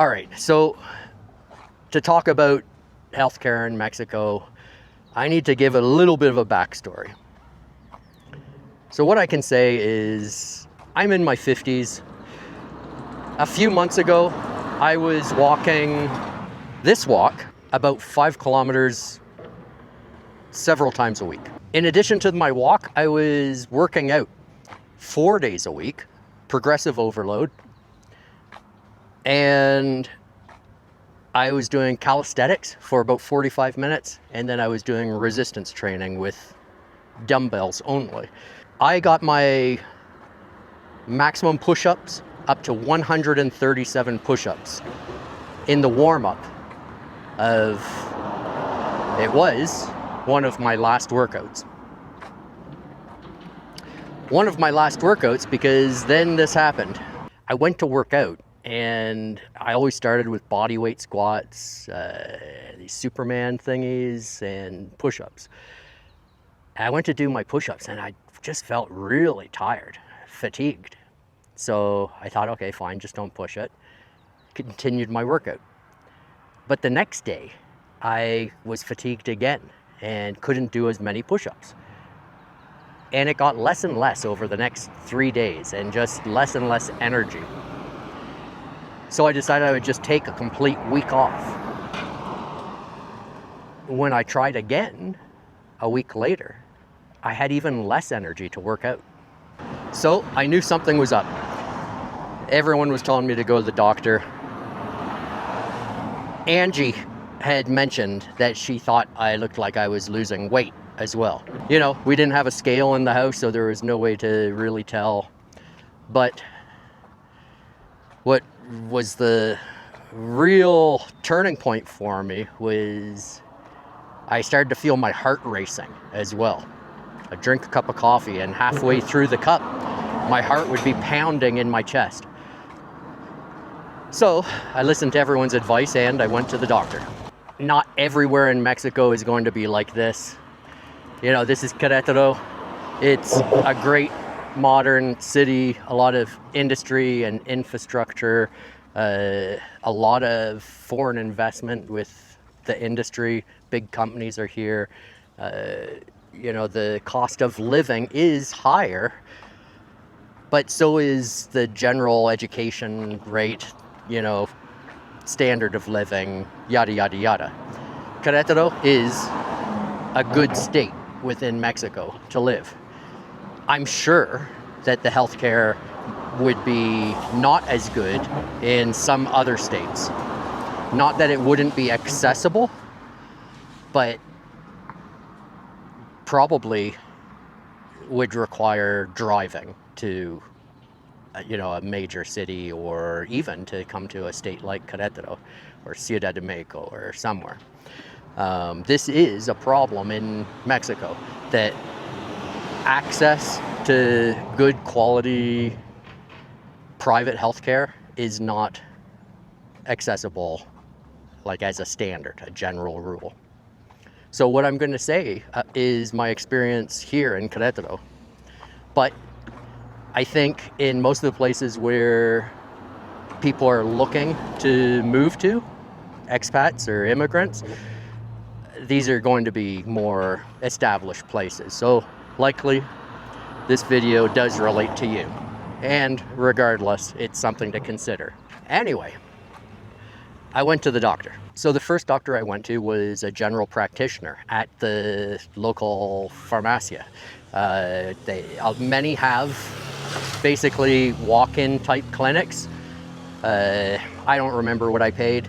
All right, so to talk about healthcare in Mexico, I need to give a little bit of a backstory. So what I can say is I'm in my 50s. A few months ago, I was walking this walk about 5 kilometers several times a week. In addition to my walk, I was working out 4 days a week, progressive overload, and I was doing calisthenics for about 45 minutes, and then I was doing resistance training with dumbbells only. I got my maximum push-ups up to 137 push-ups in the warm-up of, it was one of my last workouts. One of my last workouts, because then this happened. I went to work out, and I always started with body weight squats, these Superman thingies, and push-ups. I went to do my push-ups, and I just felt really tired, fatigued. So I thought, okay, fine, just don't push it. Continued my workout. But the next day, I was fatigued again and couldn't do as many push-ups. And it got less and less over the next 3 days, and just less and less energy. So I decided I would just take a complete week off. When I tried again, a week later, I had even less energy to work out. So I knew something was up. Everyone was telling me to go to the doctor. Angie had mentioned that she thought I looked like I was losing weight as well. You know, we didn't have a scale in the house, so there was no way to really tell. But what was the real turning point for me was I started to feel my heart racing as well. I'd drink a cup of coffee, and halfway through the cup, my heart would be pounding in my chest. So I listened to everyone's advice, and I went to the doctor. Not everywhere in Mexico is going to be like this. You know, this is Querétaro. It's a great modern city, a lot of industry and infrastructure, a lot of foreign investment with the industry. Big companies are here. You know, the cost of living is higher, but so is the general education rate, you know, standard of living, yada, yada, yada. Querétaro is a good state within Mexico to live. I'm sure that the healthcare would be not as good in some other states. Not that it wouldn't be accessible, but probably would require driving to, you know, a major city, or even to come to a state like Querétaro or Ciudad de Mexico or somewhere. This is a problem in Mexico, that access to good quality private healthcare is not accessible, like as a standard, a general rule. So what I'm going to say is my experience here in Querétaro. But I think in most of the places where people are looking to move to, expats or immigrants, these are going to be more established places. So likely this video does relate to you. And regardless, it's something to consider. Anyway, I went to the doctor. So the first doctor I went to was a general practitioner at the local farmacia. Many have basically walk-in type clinics. I don't remember what I paid.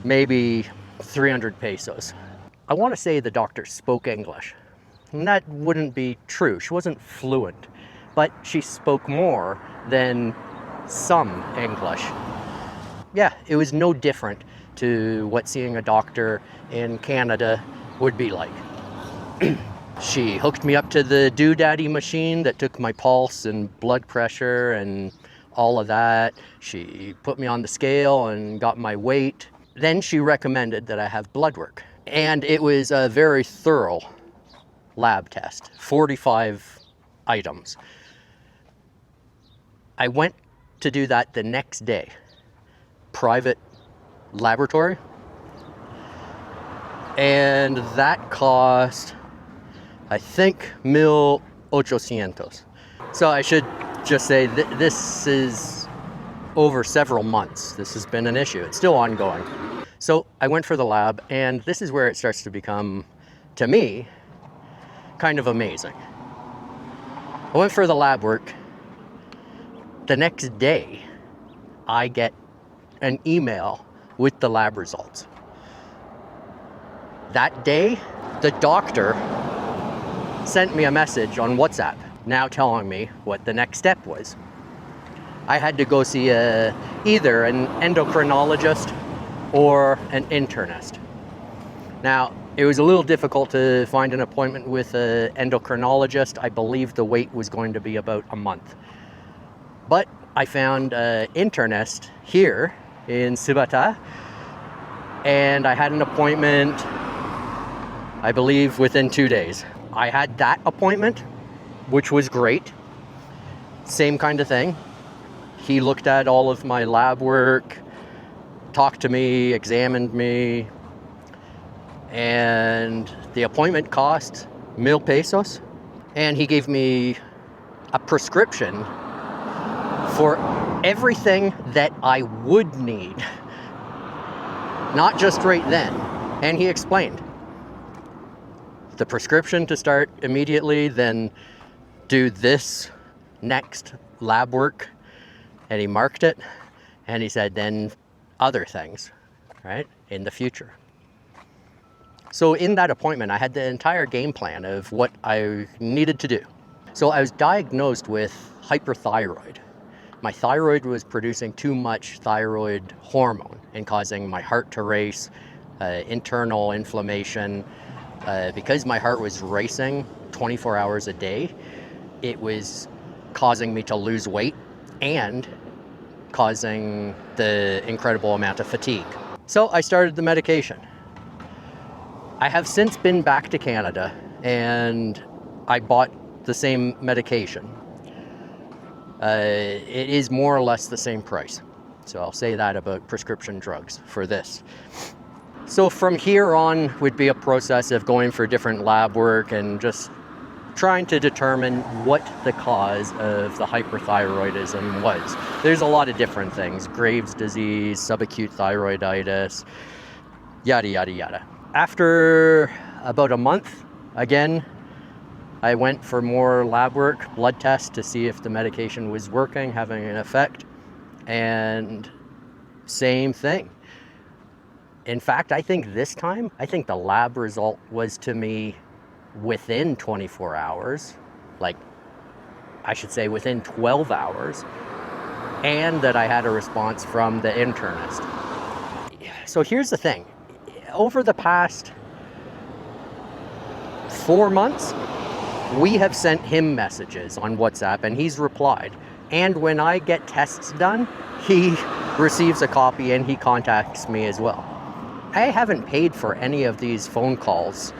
Maybe 300 pesos. I want to say the doctor spoke English. And that wouldn't be true. She wasn't fluent, but she spoke more than some English. Yeah, it was no different to what seeing a doctor in Canada would be like. She hooked me up to the doodaddy machine that took my pulse and blood pressure and all of that. She put me on the scale and got my weight. Then she recommended that I have blood work. And it was a very thorough lab test, 45 items. I went to do that the next day. private laboratory. And that cost, I think, 1,800. So I should just say this is over several months. This has been an issue. It's still ongoing. So I went for the lab, and this is where it starts to become, to me, kind of amazing. I went for the lab work. The next day, I get an email with the lab results. That day, the doctor sent me a message on WhatsApp, now telling me what the next step was. I had to go see either an endocrinologist or an internist. Now, it was a little difficult to find an appointment with an endocrinologist. I believe the wait was going to be about a month. But I found an internist here in Subata, and I had an appointment, I believe, within 2 days. I had that appointment, which was great. Same kind of thing. He looked at all of my lab work, talked to me, examined me, and the appointment cost 1,000 pesos. And he gave me a prescription for everything that I would need, not just right then. And he explained the prescription to start immediately, then do this next lab work, and he marked it, and he said then other things, right, in the future. So in that appointment, I had the entire game plan of what I needed to do. So I was diagnosed with hyperthyroid. My thyroid was producing too much thyroid hormone and causing my heart to race, internal inflammation. Because my heart was racing 24 hours a day, it was causing me to lose weight and causing the incredible amount of fatigue. So I started the medication. I have since been back to Canada and I bought the same medication. It is more or less the same price. So I'll say that about prescription drugs for this. So from here on would be a process of going for different lab work and just trying to determine what the cause of the hyperthyroidism was. There's a lot of different things: Graves' disease, subacute thyroiditis, yada, yada, yada. After about a month, again, I went for more lab work, blood tests to see if the medication was working, having an effect, and same thing. In fact, I think this time, the lab result was to me within 24 hours, like I should say within 12 hours, and that I had a response from the internist. So here's the thing. Over the past 4 months, we have sent him messages on WhatsApp and he's replied. And when I get tests done, he receives a copy and he contacts me as well. I haven't paid for any of these phone calls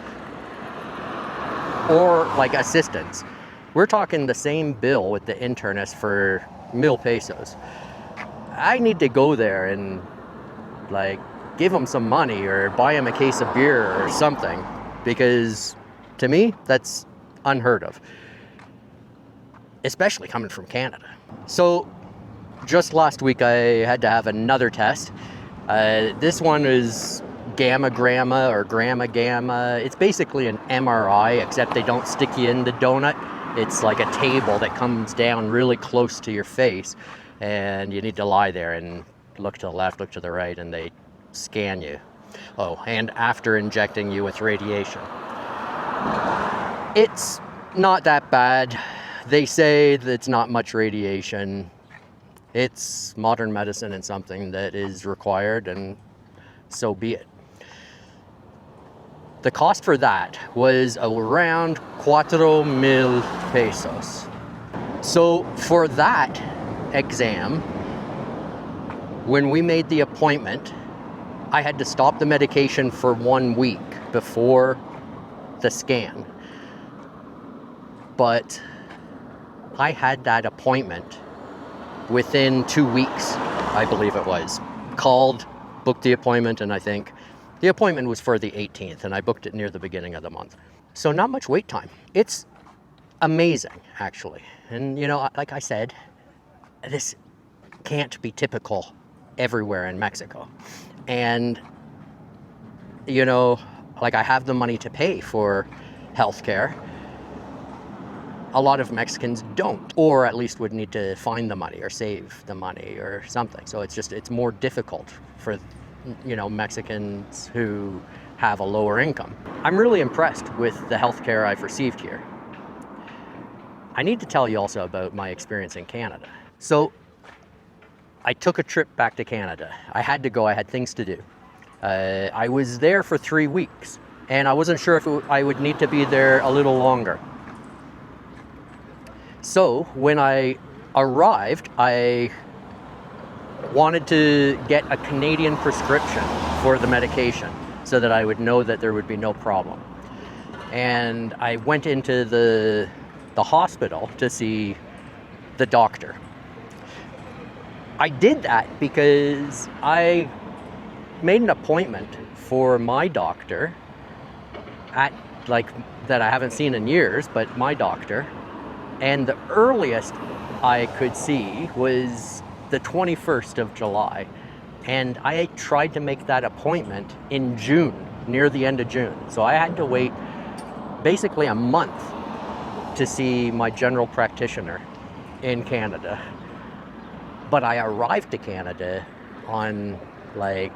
or like assistance. We're talking the same bill with the internist for 1,000 pesos. I need to go there and like give him some money or buy him a case of beer or something, because to me, that's unheard of, especially coming from Canada. So just last week, I had to have another test. This one is gamma or gamma. It's basically an MRI, except they don't stick you in the donut. It's like a table that comes down really close to your face, and you need to lie there and look to the left, look to the right, and they scan you. Oh, and after injecting you with radiation. It's not that bad. They say that it's not much radiation. It's modern medicine and something that is required, and so be it. The cost for that was around 4,000 pesos. So for that exam, when we made the appointment, I had to stop the medication for 1 week before the scan. But I had that appointment within 2 weeks, I believe it was. called, booked the appointment, and I think the appointment was for the 18th, and I booked it near the beginning of the month. So not much wait time. It's amazing, actually. And, you know, like I said, this can't be typical everywhere in Mexico. And, you know, like I have the money to pay for healthcare. A lot of Mexicans don't, or at least would need to find the money or save the money or something. So it's more difficult for, you know, Mexicans who have a lower income. I'm really impressed with the healthcare I've received here. I need to tell you also about my experience in Canada. So I took a trip back to Canada. I had to go, I had things to do. I was there for 3 weeks, and I wasn't sure if I would need to be there a little longer. So when I arrived, I wanted to get a Canadian prescription for the medication so that I would know that there would be no problem. And I went into the hospital to see the doctor. I did that because I made an appointment for my doctor at, like, that I haven't seen in years, but my doctor. And the earliest I could see was the 21st of July. And I tried to make that appointment in June, near the end of June. So I had to wait basically a month to see my general practitioner in Canada. But I arrived to Canada on like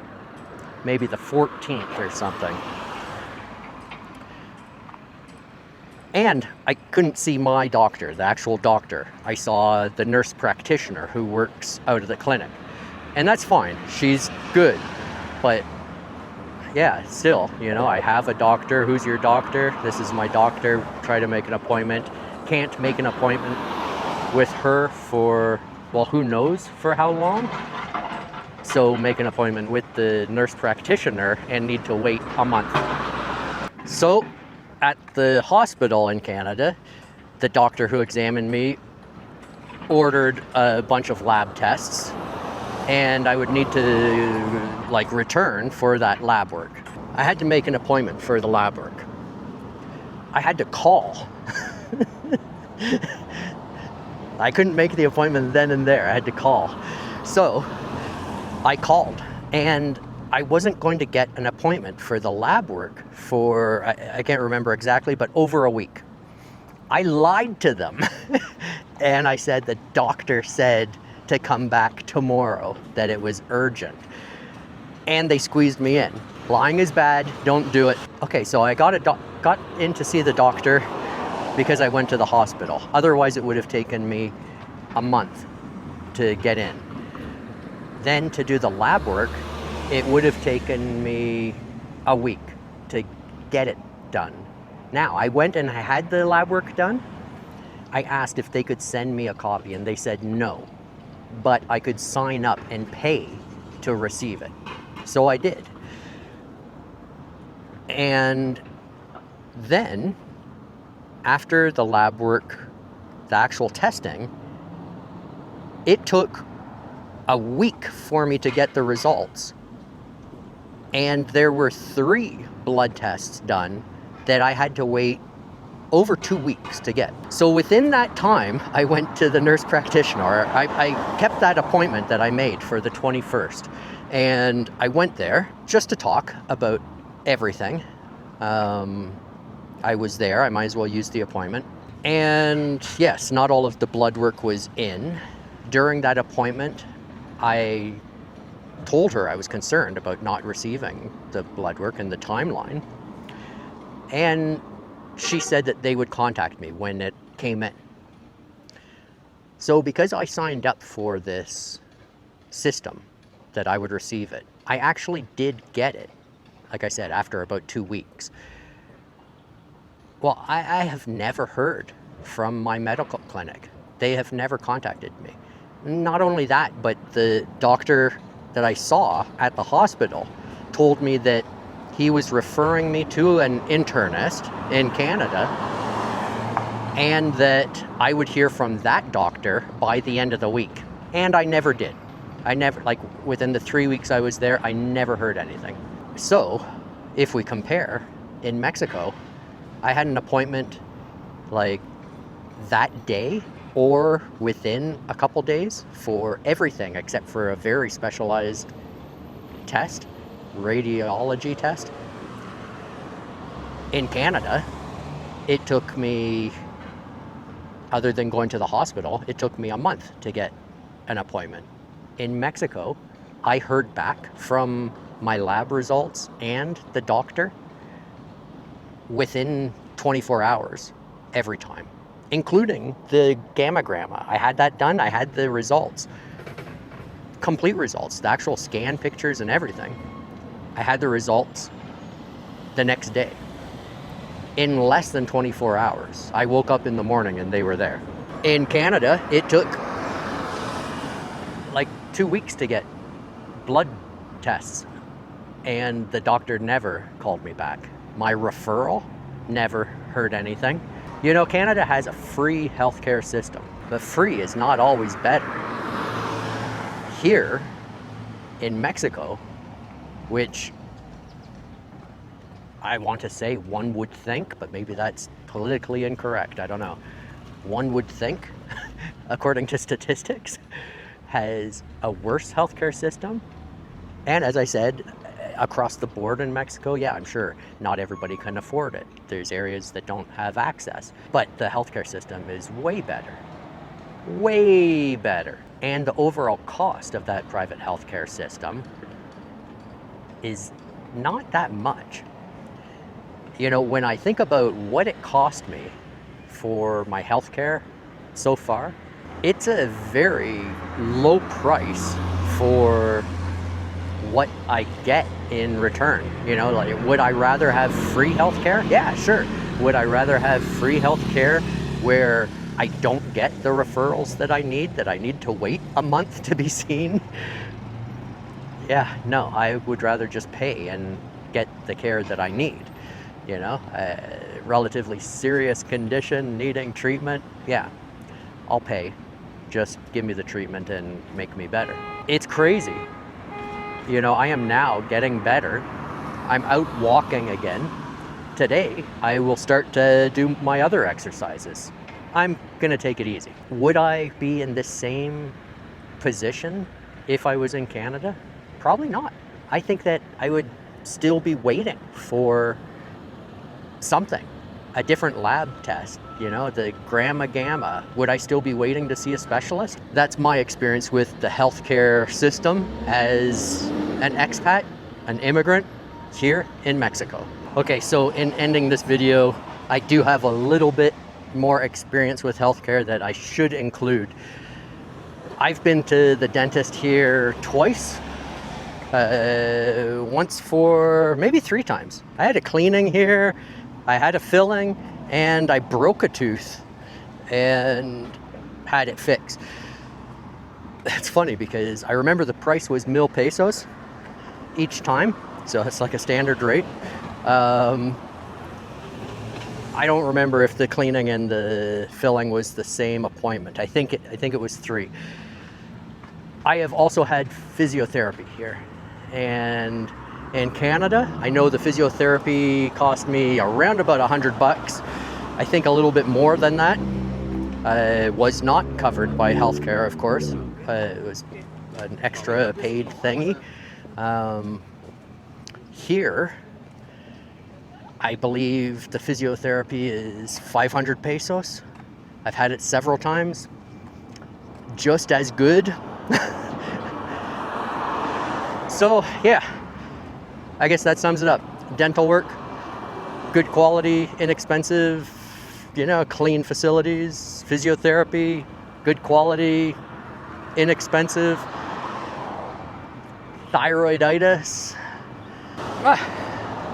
maybe the 14th or something. And I couldn't see my doctor, the actual doctor. I saw the nurse practitioner who works out of the clinic. And that's fine, she's good. But yeah, still, you know, I have a doctor. Who's your doctor? This is my doctor. Try to make an appointment. Can't make an appointment with her for, well, who knows for how long. So make an appointment with the nurse practitioner and need to wait a month. So at the hospital in Canada, the doctor who examined me ordered a bunch of lab tests, and I would need to like return for that lab work. I had to make an appointment for the lab work. I had to call. I couldn't make the appointment then and there. I had to call. So I called, and I wasn't going to get an appointment for the lab work for, I can't remember exactly, but over a week. I lied to them and I said the doctor said to come back tomorrow, that it was urgent. And they squeezed me in. Lying is bad, don't do it. Okay, so I got in to see the doctor because I went to the hospital. Otherwise it would have taken me a month to get in. Then to do the lab work, it would have taken me a week to get it done. Now, I went and I had the lab work done. I asked if they could send me a copy, and they said no, but I could sign up and pay to receive it. So I did. And then, after the lab work, the actual testing, it took a week for me to get the results. And there were 3 blood tests done that I had to wait over 2 weeks to get. So within that time, I went to the nurse practitioner. I kept that appointment that I made for the 21st. And I went there just to talk about everything. I was there. I might as well use the appointment. And yes, not all of the blood work was in. During that appointment, I told her I was concerned about not receiving the blood work and the timeline. And she said that they would contact me when it came in. So because I signed up for this system that I would receive it, I actually did get it, like I said, after about 2 weeks. Well, I have never heard from my medical clinic. They have never contacted me. Not only that, but the doctor that I saw at the hospital told me that he was referring me to an internist in Canada, and that I would hear from that doctor by the end of the week. And I never did. I never, like within the 3 weeks I was there, I never heard anything. So if we compare, in Mexico, I had an appointment like that day or within a couple days for everything except for a very specialized test, radiology test. In Canada, it took me, other than going to the hospital, it took me a month to get an appointment. In Mexico, I heard back from my lab results and the doctor within 24 hours every time, including the gammagram. I had that done. I had the results, complete results, the actual scan pictures and everything. I had the results the next day. In less than 24 hours. I woke up in the morning and they were there. In Canada, it took like 2 weeks to get blood tests, and the doctor never called me back. My referral, never heard anything. You know, Canada has a free healthcare system, but free is not always better. Here in Mexico, which I want to say one would think, but maybe that's politically incorrect, I don't know. One would think, according to statistics, has a worse healthcare system. And as I said, across the board in Mexico, yeah, I'm sure not everybody can afford it. There's areas that don't have access, but the healthcare system is way better. Way better. And the overall cost of that private healthcare system is not that much. You know, when I think about what it cost me for my healthcare so far, it's a very low price for what I get in return. You know, like, would I rather have free healthcare? Yeah, sure. Would I rather have free healthcare where I don't get the referrals that I need to wait a month to be seen? Yeah, no, I would rather just pay and get the care that I need. You know, a relatively serious condition needing treatment, yeah, I'll pay. Just give me the treatment and make me better. It's crazy. You know, I am now getting better. I'm out walking again. Today, I will start to do my other exercises. I'm gonna take it easy. Would I be in the same position if I was in Canada? Probably not. I think that I would still be waiting for something, a different lab test, you know, the gamma. Would I still be waiting to see a specialist? That's my experience with the healthcare system as an expat, an immigrant here in Mexico. Okay, so in ending this video, I do have a little bit more experience with healthcare that I should include. I've been to the dentist here twice. Once for maybe 3 times. I had a cleaning here, I had a filling, and I broke a tooth and had it fixed. It's funny because I remember the price was 1,000 pesos each time, so it's like a standard rate. I don't remember if the cleaning and the filling was the same appointment. I think it was 3. I have also had physiotherapy here, and in Canada, I know the physiotherapy cost me around about $100. I think a little bit more than that. Was not covered by healthcare, of course. It was an extra paid thingy. Here, I believe the physiotherapy is 500 pesos. I've had it several times. Just as good. So, yeah, I guess that sums it up. Dental work, good quality, inexpensive, you know, clean facilities. Physiotherapy, good quality, inexpensive. Thyroiditis,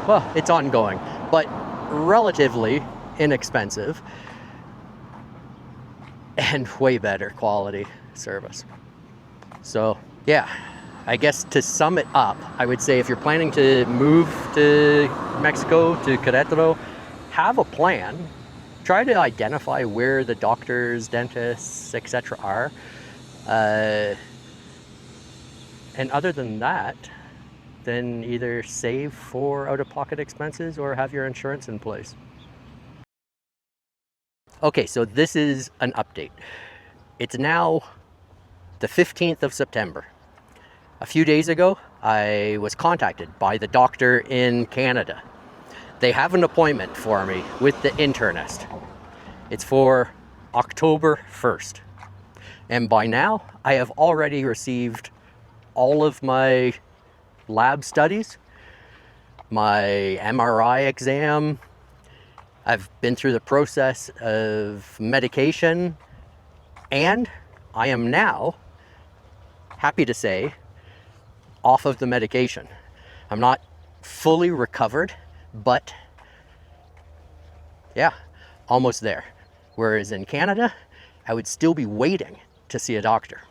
well, it's ongoing, but relatively inexpensive and way better quality service. So, yeah. I guess to sum it up, I would say if you're planning to move to Mexico, to Querétaro, have a plan. Try to identify where the doctors, dentists, etc. are. And other than that, then either save for out-of-pocket expenses or have your insurance in place. Okay, so this is an update. It's now the 15th of September. A few days ago, I was contacted by the doctor in Canada. They have an appointment for me with the internist. It's for October 1st. And by now, I have already received all of my lab studies, my MRI exam. I've been through the process of medication, and I am now, happy to say, off of the medication. I'm not fully recovered, but yeah, almost there. Whereas in Canada, I would still be waiting to see a doctor.